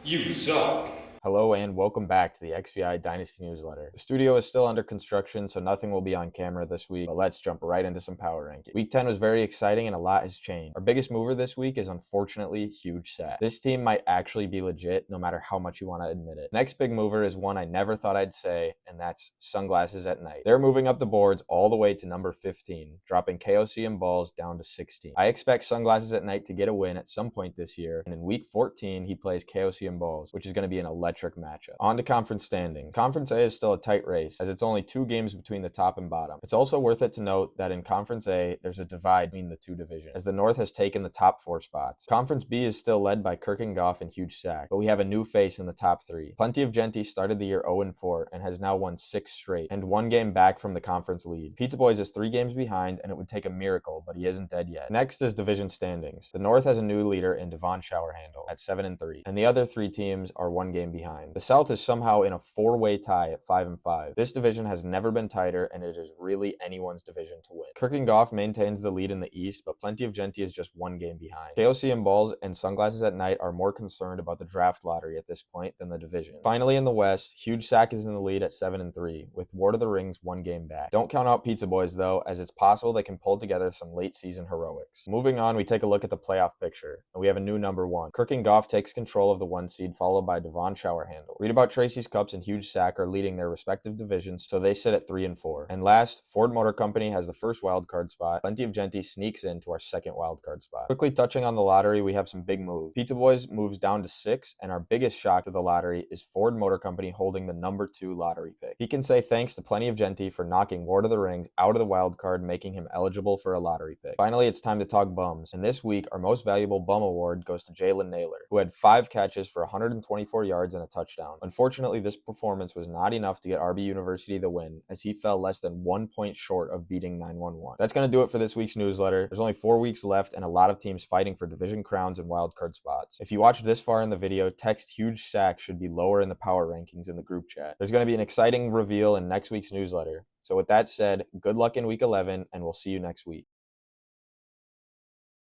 You suck. Hello and welcome back to the XVI Dynasty newsletter. The studio is still under construction, so nothing will be on camera this week, but let's jump right into some power rankings. Week 10 was very exciting and a lot has changed. Our biggest mover this week is unfortunately Huge Sack. This team might actually be legit no matter how much you want to admit it. Next big mover is one I never thought I'd say, and that's Sunglasses at Night. They're moving up the boards all the way to number 15, dropping KOC and Balls down to 16. I expect Sunglasses at Night to get a win at some point this year, and in week 14 he plays KOC and Balls, which is going to be an electric matchup. On to conference standings. Conference A is still a tight race, as it's only 2 games between the top and bottom. It's also worth it to note that in Conference A, there's a divide between the two divisions, as the North has taken the top 4 spots. Conference B is still led by Kirk and Goff and Huge Sack, but we have a new face in the top 3. Plenty of Genty started the year 0-4 and has now won 6 straight, and 1 game back from the conference lead. Pizza Boys is 3 games behind, and it would take a miracle, but he isn't dead yet. Next is division standings. The North has a new leader in Devon Showerhandle at 7-3, and the other 3 teams are 1 game behind. The South is somehow in a 4-way tie at 5-5. This division has never been tighter, and it is really anyone's division to win. Kirk and Goff maintains the lead in the East, but Plenty of Genty is just 1 game behind. KOC and Balls and Sunglasses at Night are more concerned about the draft lottery at this point than the division. Finally, in the West, Huge Sack is in the lead at 7-3, with Ward of the Rings 1 game back. Don't count out Pizza Boys though, as it's possible they can pull together some late season heroics. Moving on, we take a look at the playoff picture, and we have a new number 1. Kirk and Goff takes control of the 1 seed, followed by Devon Showerhandle. Read about Tracy's Cups and Huge Sack are leading their respective divisions, so they sit at 3-4. And last, Ford Motor Company has the first wildcard spot. Plenty of Genty sneaks into our second wildcard spot. Quickly touching on the lottery, we have some big moves. Pizza Boys moves down to 6, and our biggest shock to the lottery is Ford Motor Company holding the number 2 lottery pick. He can say thanks to Plenty of Genty for knocking Ward of the Rings out of the wildcard, making him eligible for a lottery pick. Finally, it's time to talk bums, and this week our most valuable bum award goes to Jalen Naylor, who had 5 catches for 124 yards and a touchdown. Unfortunately, this performance was not enough to get RB University the win, as he fell less than 1 point short of beating 911. That's going to do it for this week's newsletter. There's only 4 weeks left and a lot of teams fighting for division crowns and wildcard spots. If you watched this far in the video, text Huge Sack should be lower in the power rankings in the group chat. There's going to be an exciting reveal in next week's newsletter. So with that said, good luck in week 11, and we'll see you next week.